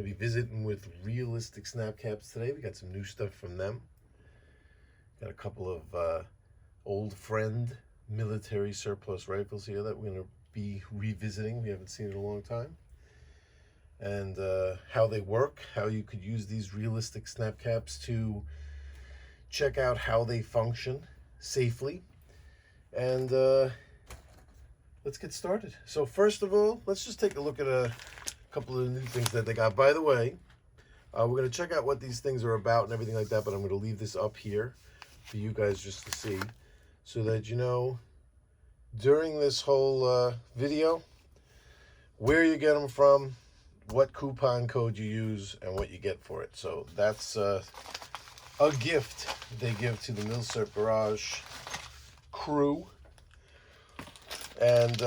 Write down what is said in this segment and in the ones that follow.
Gonna be visiting with Realistic Snap Caps today. We got some new stuff from them. Got a couple of old friend military surplus rifles here that we're gonna be revisiting. We haven't seen in a long time. And how they work, how you could use these Realistic Snap Caps to check out how they function safely. And let's get started. So first of all, let's just take a look at a couple of the new things that they got. By the way, we're going to check out what these things are about and everything like that, but I'm going to leave this up here for you guys just to see, so that you know during this whole video where you get them from, what coupon code you use, and what you get for it. So that's a gift they give to the Milsurp Garage crew. And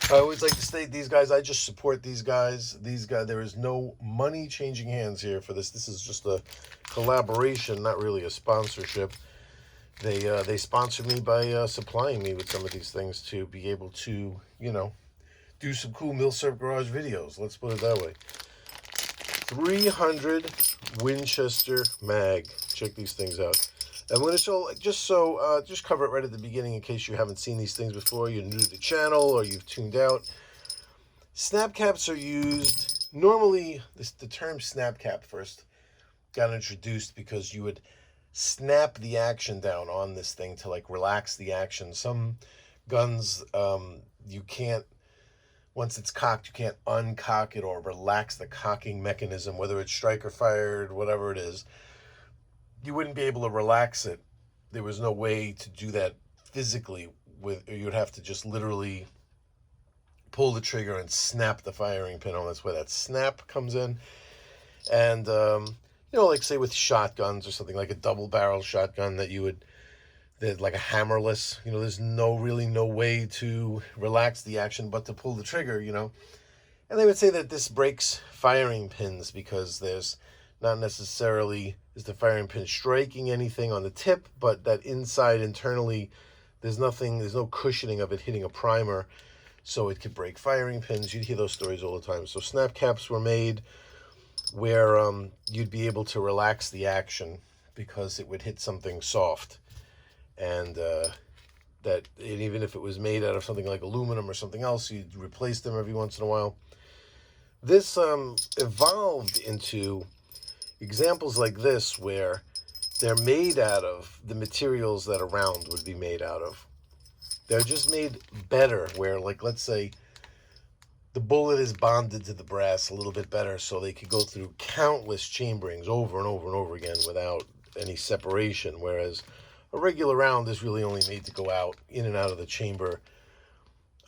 I always like to state, these guys, I just support these guys. There is no money changing hands here for this. This is just a collaboration, not really a sponsorship. They sponsor me by supplying me with some of these things to be able to, you know, do some cool Milsurp Garage videos. Let's put it that way. 300 Winchester mag. Check these things out. I'm going to show, just cover it right at the beginning in case you haven't seen these things before, you're new to the channel, or you've tuned out. Snap caps are used, normally, the term snap cap first got introduced because you would snap the action down on this thing to like relax the action. Some guns, you can't, once it's cocked, you can't uncock it or relax the cocking mechanism, whether it's striker fired, whatever it is. You wouldn't be able to relax it. There was no way to do that physically. You'd have to just literally pull the trigger and snap the firing pin on. That's where that snap comes in. And, you know, like say with shotguns or something, like a double barrel shotgun that like a hammerless, you know, there's really no way to relax the action but to pull the trigger, you know. And they would say that this breaks firing pins because there's not necessarily is the firing pin striking anything on the tip, but that inside internally there's no cushioning of it hitting a primer, so it could break firing pins. You'd hear those stories all the time. So snap caps were made where you'd be able to relax the action because it would hit something soft, and even if it was made out of something like aluminum or something else, you'd replace them every once in a while. This evolved into examples like this where they're made out of the materials that a round would be made out of. They're just made better, where, like, let's say the bullet is bonded to the brass a little bit better, so they could go through countless chamberings over and over and over again without any separation, whereas a regular round is really only made to go out in and out of the chamber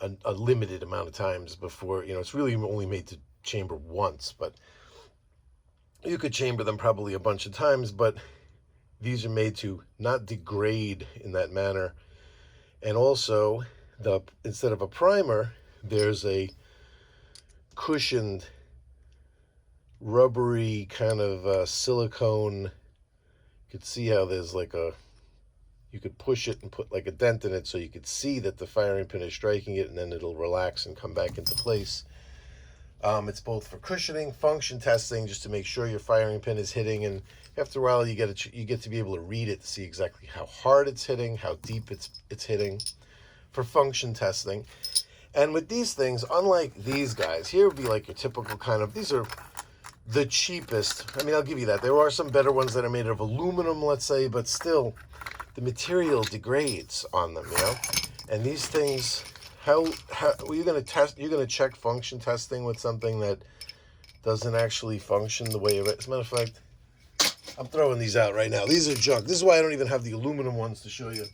a limited amount of times before, you know, it's really only made to chamber once, but you could chamber them probably a bunch of times, but these are made to not degrade in that manner. And also, instead of a primer, there's a cushioned, rubbery kind of silicone. You could see how there's like you could push it and put like a dent in it so you could see that the firing pin is striking it, and then it'll relax and come back into place. It's both for cushioning, function testing, just to make sure your firing pin is hitting, and after a while you get to be able to read it to see exactly how hard it's hitting, how deep it's hitting, for function testing. And with these things, unlike these guys, here would be like your typical kind of, these are the cheapest. I mean, I'll give you that. There are some better ones that are made of aluminum, let's say, but still, the material degrades on them, you know? And these things, how are you going to test? You're going to check function testing with something that doesn't actually function the way it is. As a matter of fact, I'm throwing these out right now. These are junk. This is why I don't even have the aluminum ones to show you.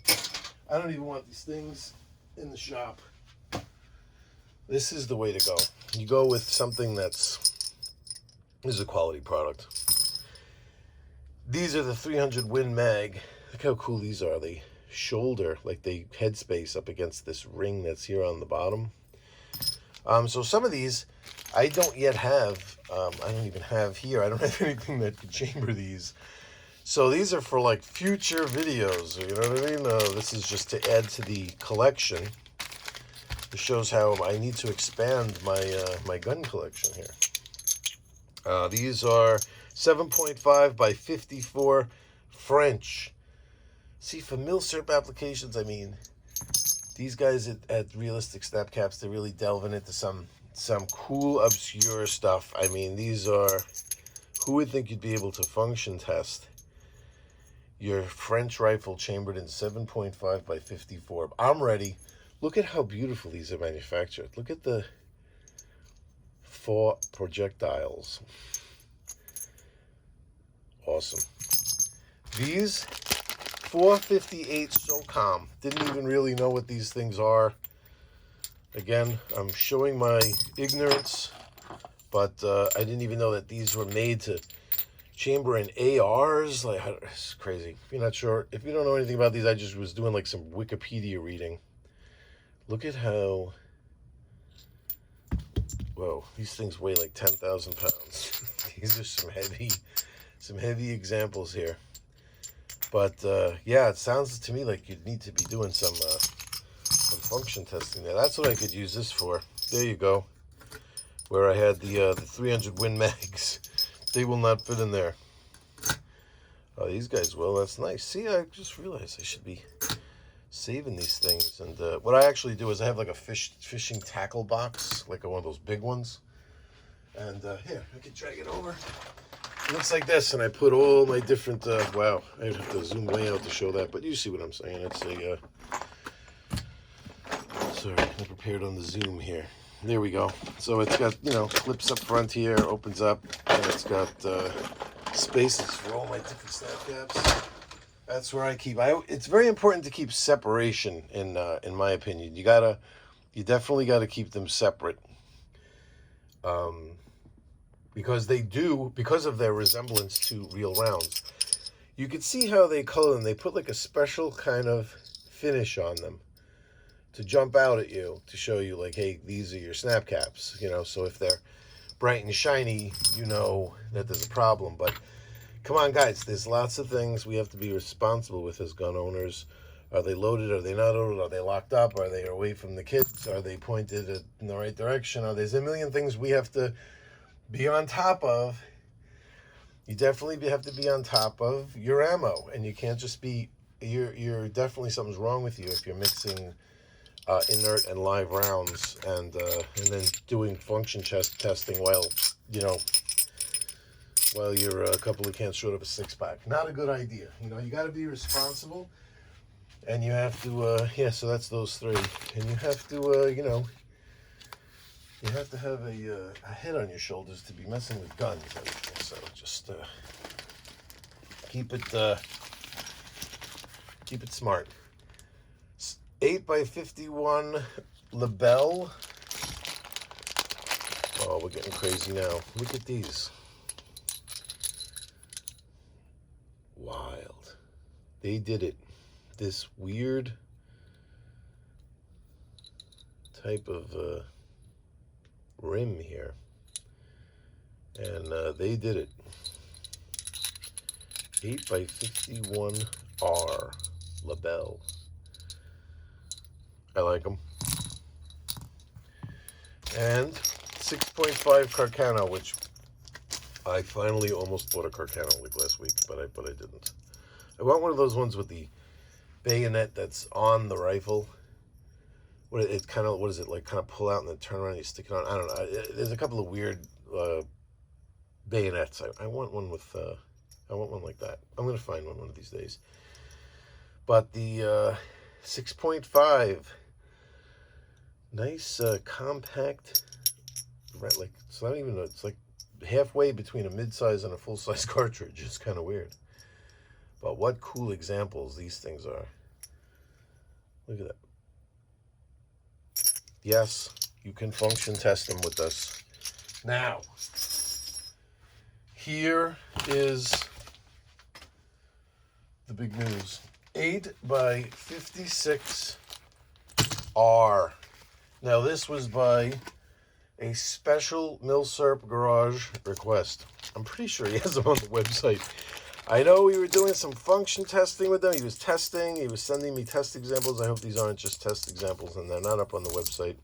I don't even want these things in the shop. This is the way to go. You go with something this is a quality product. These are the 300 Win Mag. Look how cool these are. They shoulder, like they headspace up against this ring that's here on the bottom. So some of these I don't yet have. I don't even have here. I don't have anything that could chamber these. So these are for like future videos, you know what I mean? This is just to add to the collection. It shows how I need to expand my my gun collection here. These are 7.5 by 54 French. See, for milsurp applications, I mean, these guys at Realistic Snap Caps, they're really delving into some cool, obscure stuff. I mean, these are, who would think you'd be able to function test your French rifle chambered in 7.5 by 54? I'm ready. Look at how beautiful these are manufactured. Look at the 4 projectiles. Awesome. These 458 Socom. Didn't even really know what these things are. Again, I'm showing my ignorance, but I didn't even know that these were made to chamber in ARs. Like, it's crazy. If you're not sure, if you don't know anything about these, I just was doing like some Wikipedia reading. Look at how, whoa, these things weigh like 10,000 pounds. These are some heavy examples here. But yeah, it sounds to me like you'd need to be doing some function testing there. That's what I could use this for. There you go. Where I had the 300 Win mags. They will not fit in there. Oh, these guys will. That's nice. See, I just realized I should be saving these things. And what I actually do is I have like a fishing tackle box, like one of those big ones. And here, I can drag it over. It looks like this, and I put all my different, wow, I'd have to zoom way out to show that, but you see what I'm saying. It's a, sorry, I prepared on the zoom here. There we go. So it's got, you know, clips up front here, opens up, and it's got spaces for all my different snap caps. That's where I keep, it's very important to keep separation, in my opinion. You definitely gotta keep them separate. Because because of their resemblance to real rounds. You can see how they color them. They put like a special kind of finish on them to jump out at you, to show you like, hey, these are your snap caps, you know, so if they're bright and shiny, you know that there's a problem. But come on, guys, there's lots of things we have to be responsible with as gun owners. Are they loaded? Are they not loaded? Are they locked up? Are they away from the kids? Are they pointed in the right direction? There's a million things we have to be on top of. You definitely have to be on top of your ammo, and you can't just be, you're definitely, something's wrong with you if you're mixing inert and live rounds and then doing function testing while, you know, while you're a couple of cans short of a 6-pack. Not a good idea. You know, you got to be responsible, and you have to, yeah, so that's those 3. And you have to, you know, you have to have a head on your shoulders to be messing with guns. So just keep it smart. 8 by 51 Lebel. Oh, we're getting crazy now. Look at these. Wild. They did it. This weird type of rim here, and they did it. 8 by 51 R Lebel. I like them. And 6.5 Carcano, which I finally almost bought a Carcano like last week, but I didn't. I want one of those ones with the bayonet that's on the rifle. What is it kind of pull out and then turn around and you stick it on? I don't know. There's a couple of weird bayonets. I want one with, I want one like that. I'm going to find one of these days. But the 6.5, nice compact, right? Like, it's not even, it's like halfway between a mid-size and a full-size cartridge. It's kind of weird. But what cool examples these things are. Look at that. Yes, you can function test them with us. Now, here is the big news. 8 by 56 R. Now, this was by a special Milsurp Garage request. I'm pretty sure he has them on the website. I know we were doing some function testing with them. He was testing. He was sending me test examples. I hope these aren't just test examples and they're not up on the website.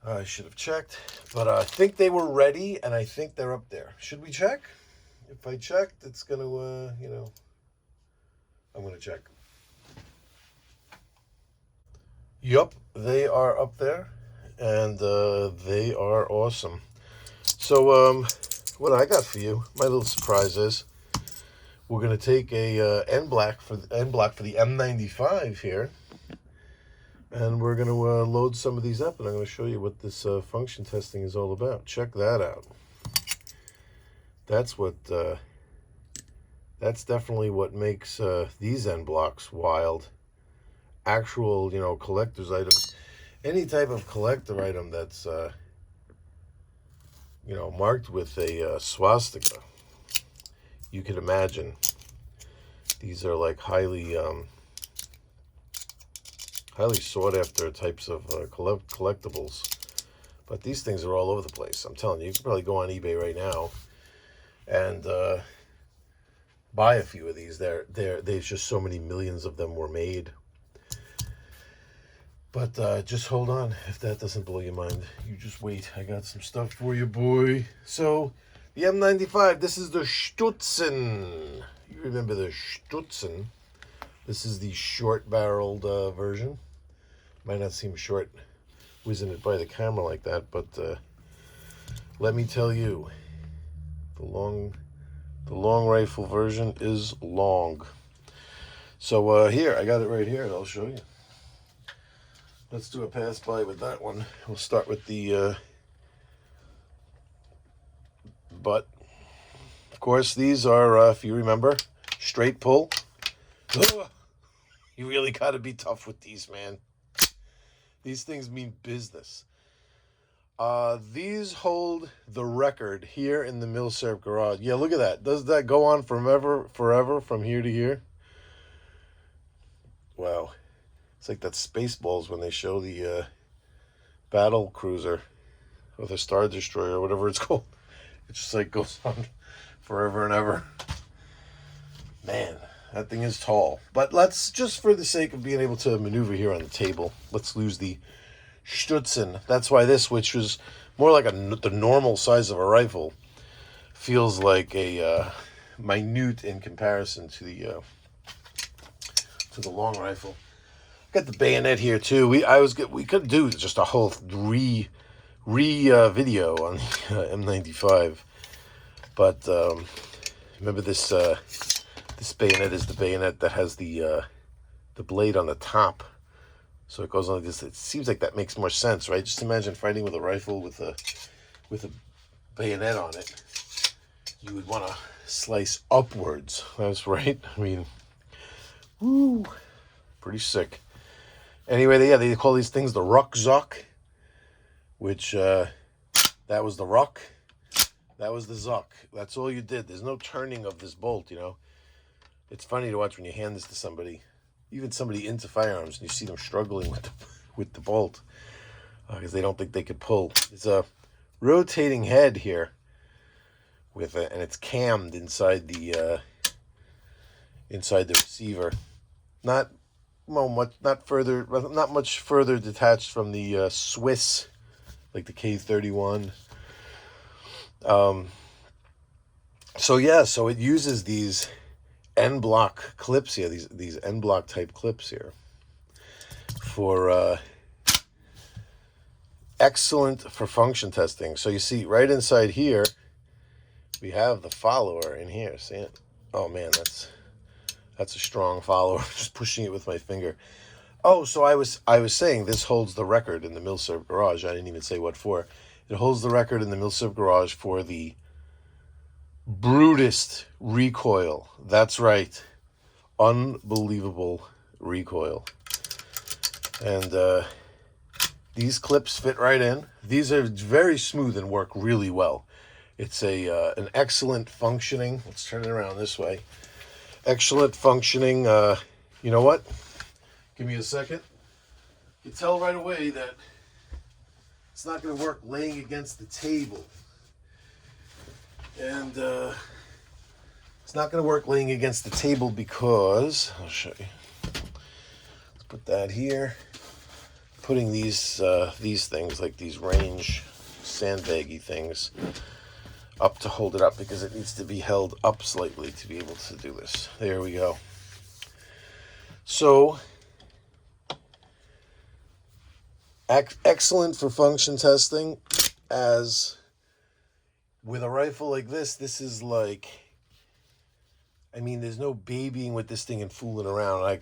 I should have checked, but I think they were ready, and I think they're up there. Should we check? If I checked, it's going to, I'm going to check. Yup, they are up there, and they are awesome. So, what I got for you, my little surprise is, we're going to take a end block for the M95 here, and we're going to load some of these up, and I'm going to show you what this function testing is all about. Check that out. That's what, that's definitely what makes these end blocks wild. Actual, collector's items. Any type of collector item that's, marked with a swastika. You can imagine. These are like highly sought after types of collectibles. But these things are all over the place. I'm telling you, you can probably go on eBay right now and buy a few of these. There's just so many millions of them were made. But just hold on. If that doesn't blow your mind, you just wait. I got some stuff for you, boy. So, the M95, this is the Stutzen. You remember the Stutzen. This is the short-barreled version. Might not seem short whizzing it by the camera like that, but let me tell you, the long rifle version is long. So here, I got it right here, and I'll show you. Let's do a pass-by with that one. We'll start with the butt. Of course, these are, if you remember, straight pull. Ugh. You really got to be tough with these, man. These things mean business. These hold the record here in the Milsurp garage. Yeah, look at that. Does that go on forever, from here to here? Wow. It's like that Spaceballs when they show the battle cruiser or the Star Destroyer or whatever it's called. It just like goes on forever and ever. Man, that thing is tall. But let's, just for the sake of being able to maneuver here on the table, let's lose the Stutzen. That's why this, which was more like the normal size of a rifle, feels like a minute in comparison to the long rifle. Got the bayonet here too. We could do just a whole video on the M95, but remember this this bayonet is the bayonet that has the blade on the top, so it goes on like this. It seems like that makes more sense, right? Just imagine fighting with a rifle with a bayonet on it. You would want to slice upwards. That's right. I mean, woo, pretty sick. Anyway, they call these things the Ruckzuck, which that was the Ruck, that was the Zuck. That's all you did. There's no turning of this bolt, It's funny to watch when you hand this to somebody, even somebody into firearms, and you see them struggling with the bolt because they don't think they could pull. It's a rotating head here with it, and it's cammed inside the receiver. Not much further detached from the Swiss, like the K31. So it uses these end block clips here, these end block type clips here, for excellent for function testing. So you see right inside here, we have the follower in here. See it? Oh man, that's a strong follower. Just pushing it with my finger. Oh, so I was saying this holds the record in the Milsurp garage. I didn't even say what for. It holds the record in the Milsurp garage for the brutest recoil. That's right. Unbelievable recoil. And these clips fit right in. These are very smooth and work really well. It's an excellent functioning. Let's turn it around this way. Excellent functioning. You know what? Give me a second. You tell right away that it's not going to work laying against the table. And it's not going to work laying against the table because, I'll show you. Let's put that here. putting these things, like these range sandbaggy things, up to hold it up, because it needs to be held up slightly to be able to do this. There we go. So, excellent for function testing. As with a rifle like this is like, I mean, there's no babying with this thing and fooling around. I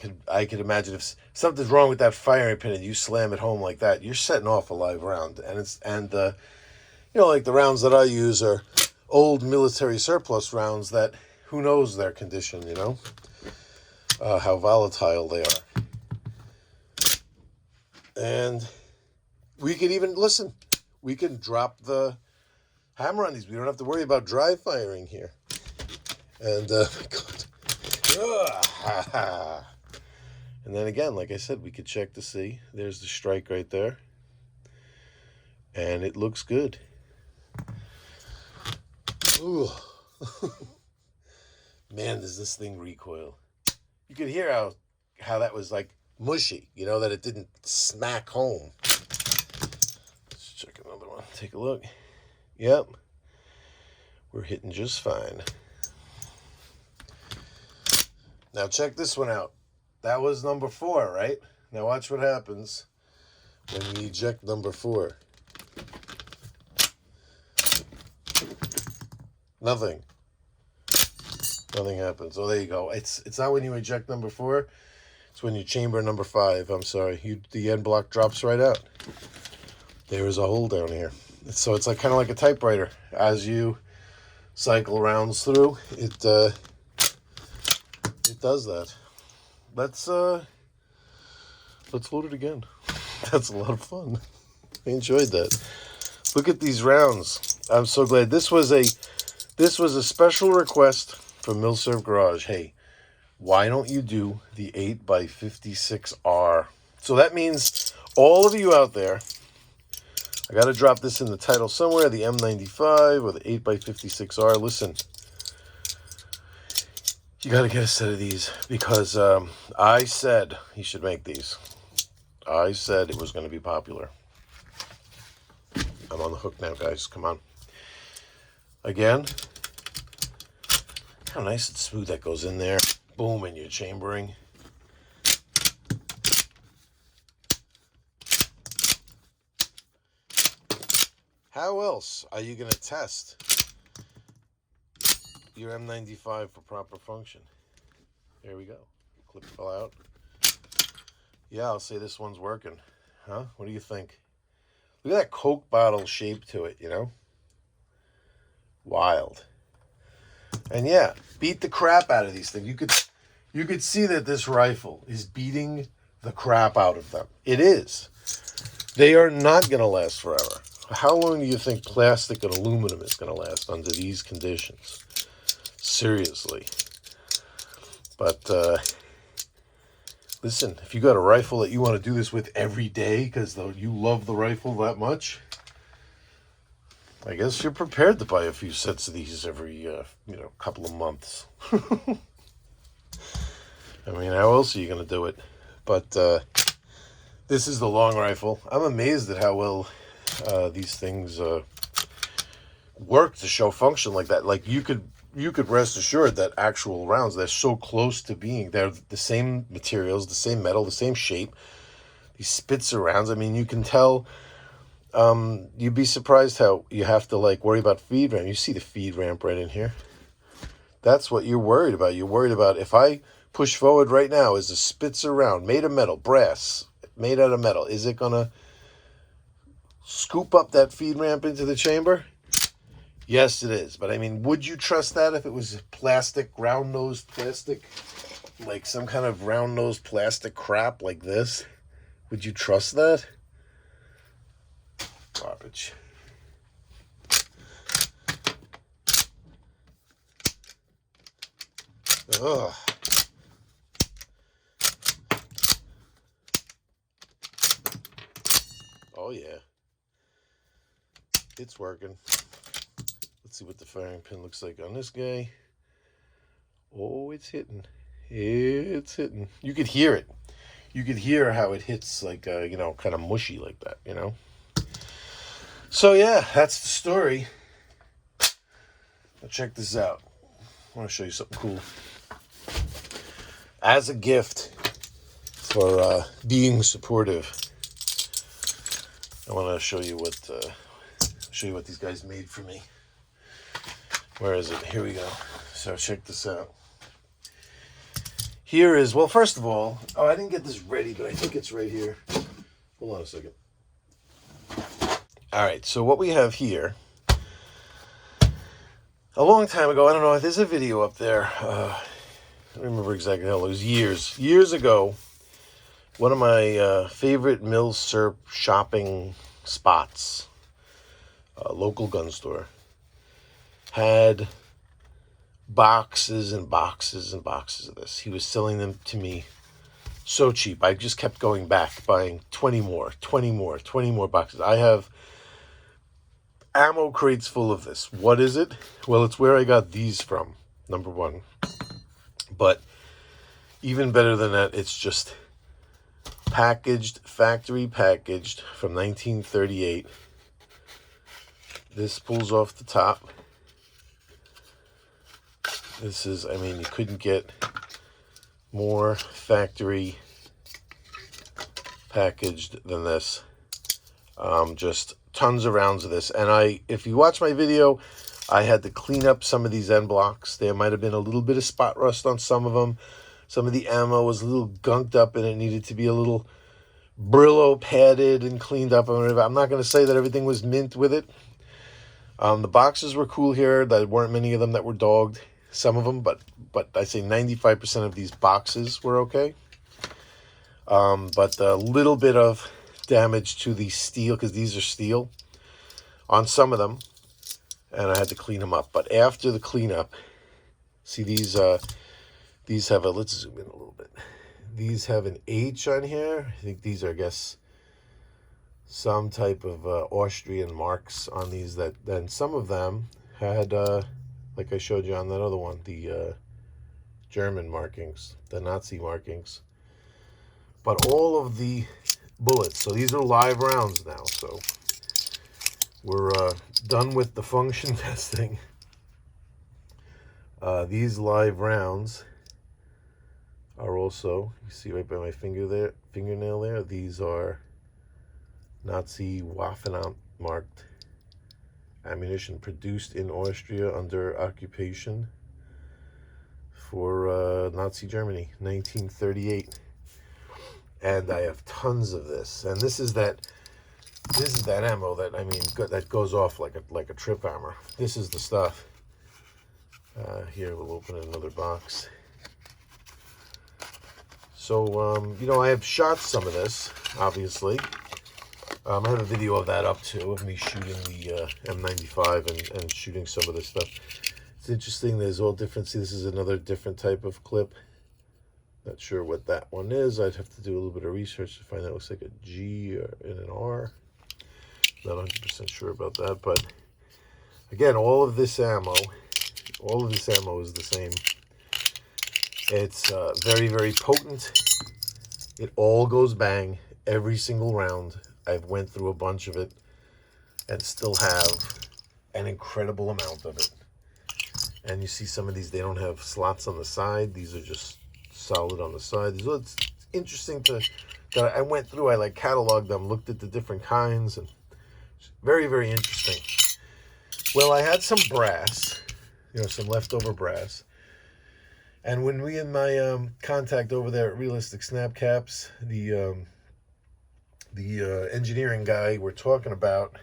could imagine if something's wrong with that firing pin and you slam it home like that, you're setting off a live round. And like the rounds that I use are old military surplus rounds that who knows their condition, how volatile they are. And we could even, listen, we can drop the hammer on these. We don't have to worry about dry firing here. And, and then again, like I said, we could check to see. There's the strike right there. And it looks good. Ooh. Man, does this thing recoil. You could hear how that was like mushy, that it didn't smack home. Let's check another one. Take a look. Yep. We're hitting just fine. Now check this one out. That was number 4, right? Now watch what happens when we eject number 4. Nothing happens. Oh, there you go. It's not when you eject number 4. It's when you chamber number 5. I'm sorry. The end block drops right out. There is a hole down here. So it's kind of like a typewriter. As you cycle rounds through, it does that. Let's load it again. That's a lot of fun. I enjoyed that. Look at these rounds. I'm so glad. This was a special request from Milserv Garage. Hey, why don't you do the 8x56R? So that means all of you out there, I got to drop this in the title somewhere, the M95 or the 8x56R. Listen, you got to get a set of these, because I said he should make these. I said it was going to be popular. I'm on the hook now, guys. Come on. Again, how nice and smooth that goes in there. Boom, and you're chambering. How else are you going to test your M95 for proper function? There we go. Clip fell out. Yeah, I'll say this one's working. Huh? What do you think? Look at that Coke bottle shape to it, Wild. And yeah, beat the crap out of these things. You could see that this rifle is beating the crap out of them. It is. They are not going to last forever. How long do you think plastic and aluminum is going to last under these conditions? Seriously. But listen, if you got a rifle that you want to do this with every day because you love the rifle that much, I guess you're prepared to buy a few sets of these every couple of months. I mean, how else are you going to do it? But this is the long rifle. I'm amazed at how well these things work to show function like that. Like you could rest assured that actual rounds, they're so close to being, they're the same materials, the same metal, the same shape. These Spitzer rounds, I mean, you can tell. You'd be surprised how you have to worry about feed ramp. You see the feed ramp right in here. That's what you're worried about. You're worried about, if I push forward right now, is a Spitzer round made of metal, brass, made out of metal, is it going to scoop up that feed ramp into the chamber? Yes, it is. But I mean, would you trust that if it was plastic, round-nosed plastic? Like some kind of round-nosed plastic crap like this? Would you trust that? Garbage. Ugh. Oh yeah. It's working. Let's see what the firing pin looks like on this guy. Oh, it's hitting. It's hitting. You could hear it. you could hear how it hits like, you know, kind of mushy like that, you know. So yeah, that's the story. Now check this out. I want to show you something cool. As a gift for being supportive, I want to show you what these guys made for me. Where is it? Here we go. So check this out. Here is, well, first of all, oh, I didn't get this ready, but I think it's right here. Hold on a second. All right, so what we have here, a long time ago, I don't know, there's a video up there. I don't remember exactly how, it was years ago. One of my favorite Mills Serp shopping spots, a local gun store, had boxes and boxes and boxes of this. He was selling them to me so cheap. I just kept going back, buying 20 more boxes. I have ammo crates full of this. What is it? Well, it's where I got these from, number one. But even better than that, it's just packaged, factory packaged from 1938. This pulls off the top. This is, I mean, you couldn't get more factory packaged than this. Just tons of rounds of this. And if you watch my video, I had to clean up some of these end blocks. There might have been a little bit of spot rust on some of them. Some of the ammo was a little gunked up and it needed to be a little Brillo padded and cleaned up. I'm not going to say that everything was mint with it. The boxes were cool here. There weren't many of them that were dogged. Some of them, but I say 95% of these boxes were okay. But a little bit of damage to the steel, because these are steel, on some of them, and I had to clean them up. But after the cleanup, see these have a, let's zoom in a little bit. These have an H on here. I think these are, I guess, some type of Austrian marks on these. That then some of them had, like I showed you on that other one, the German markings, the Nazi markings. But all of the bullets, so these are live rounds now, so we're done with the function testing. These live rounds are also, you see right by my fingernail there, these are Nazi Waffenamt marked ammunition produced in Austria under occupation for Nazi Germany, 1938. And I have tons of this. And this is that ammo that, I mean, that goes off like a trip hammer. This is the stuff. Here, we'll open another box. So, you know, I have shot some of this, obviously. I have a video of that up too, of me shooting the M95 and shooting some of this stuff. It's interesting, there's all different. See, this is another different type of clip. Not sure what that one is. I'd have to do a little bit of research to find out. It looks like a G and an R. Not 100% sure about that, but again, all of this ammo is the same. It's very, very potent. It all goes bang every single round. I've went through a bunch of it and still have an incredible amount of it. And you see some of these, they don't have slots on the side. These are just solid on the side. So it's interesting that I went through, I like cataloged them, looked at the different kinds, and very, very interesting. Well, I had some brass, you know, some leftover brass. And when we and my contact over there at Realistic Snap Caps, the engineering guy, were talking about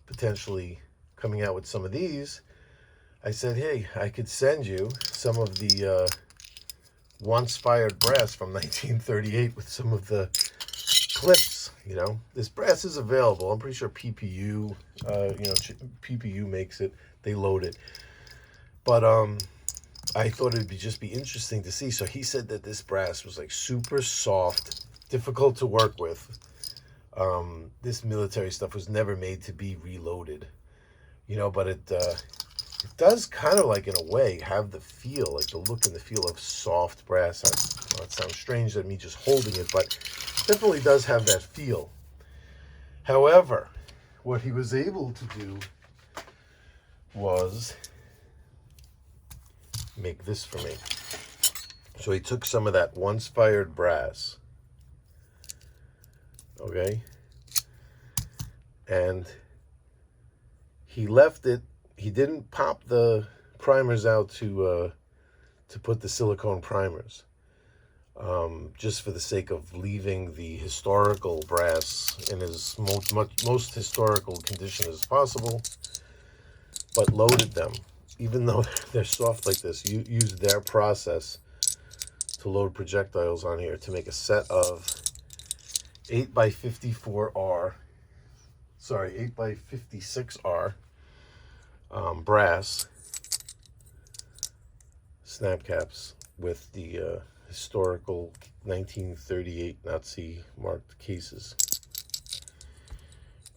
potentially coming out with some of these, I said, hey, I could send you some of the once fired brass from 1938 with some of the clips. You know, this brass is available. I'm pretty sure PPU, PPU makes it. They load it. But I thought it'd just be interesting to see. So he said that this brass was like super soft, difficult to work with. This military stuff was never made to be reloaded, you know, but It does kind of like, in a way, have the feel, like the look and the feel of soft brass. Well, it sounds strange that me just holding it, but definitely does have that feel. However, what he was able to do was make this for me. So he took some of that once fired brass, okay, and he left it. He didn't pop the primers out to put the silicone primers, just for the sake of leaving the historical brass in as most historical condition as possible, but loaded them. Even though they're soft like this, you use their process to load projectiles on here to make a set of 8x54R, sorry, 8x56R brass snap caps with the historical 1938 Nazi marked cases.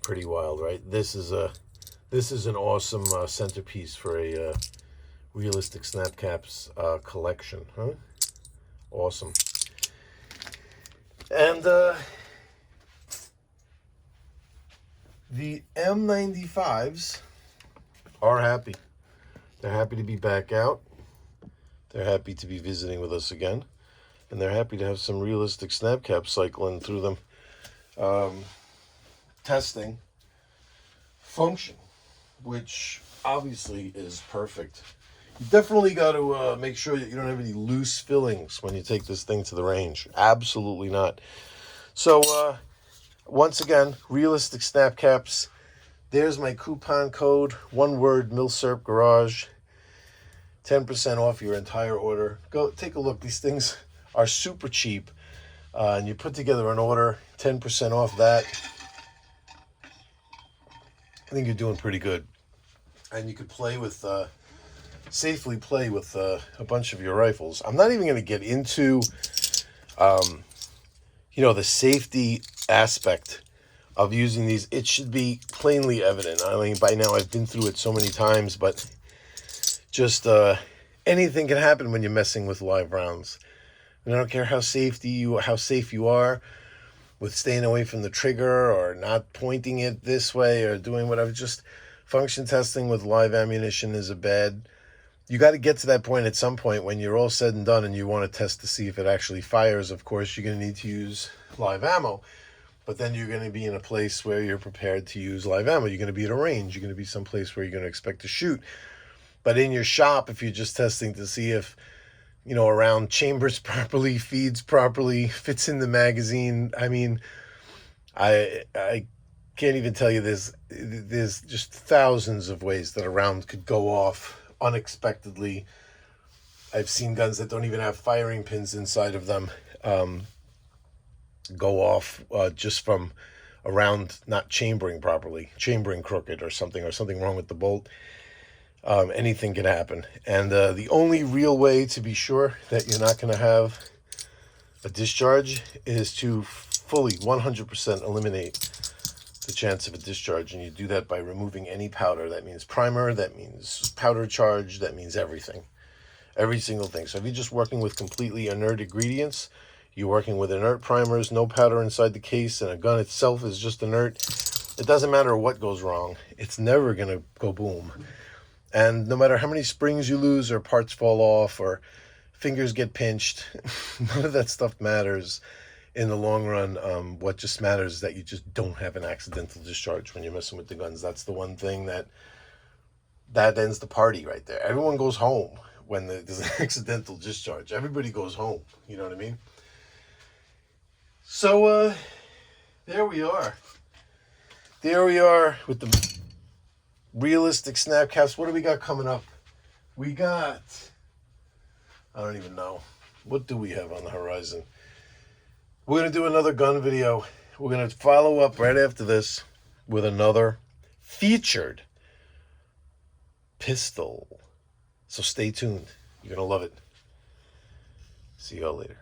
Pretty wild, right? This is an awesome centerpiece for a realistic snap caps collection, huh? Awesome. And the M95s are happy. They're happy to be back out. They're happy to be visiting with us again. And they're happy to have some realistic snap caps cycling through them. Testing function, which obviously is perfect. You definitely got to make sure that you don't have any loose fillings when you take this thing to the range. Absolutely not. So, once again, realistic snap caps. There's my coupon code. One word, Milsurp Garage. 10% off your entire order. Go take a look. These things are super cheap. And you put together an order, 10% off that. I think you're doing pretty good. And you could play with, safely play with a bunch of your rifles. I'm not even going to get into, the safety aspect of using these. It should be plainly evident. I mean, by now I've been through it so many times, but just anything can happen when you're messing with live rounds. And I don't care how safe you are with staying away from the trigger or not pointing it this way or doing whatever. Just function testing with live ammunition is you got to get to that point at some point when you're all said and done and you want to test to see if it actually fires. Of course, you're going to need to use live ammo, but then you're going to be in a place where you're prepared to use live ammo. You're going to be at a range. You're going to be someplace where you're going to expect to shoot. But in your shop, if you're just testing to see if, a round chambers properly, feeds properly, fits in the magazine. I mean, I can't even tell you there's just thousands of ways that a round could go off unexpectedly. I've seen guns that don't even have firing pins inside of them go off just from a round not chambering properly, chambering crooked or something wrong with the bolt. Anything can happen. And the only real way to be sure that you're not going to have a discharge is to fully 100% eliminate the chance of a discharge. And you do that by removing any powder. That means primer, that means powder charge, that means everything. Every single thing. So if you're just working with completely inert ingredients, you're working with inert primers, no powder inside the case, and a gun itself is just inert, it doesn't matter what goes wrong. It's never going to go boom. And no matter how many springs you lose or parts fall off or fingers get pinched, none of that stuff matters in the long run. What just matters is that you just don't have an accidental discharge when you're messing with the guns. That's the one thing that ends the party right there. Everyone goes home when there's an accidental discharge. Everybody goes home. You know what I mean? So, there we are. There we are with the realistic snap caps. What do we got coming up? We got, I don't even know. What do we have on the horizon? We're going to do another gun video. We're going to follow up right after this with another featured pistol. So stay tuned. You're going to love it. See y'all later.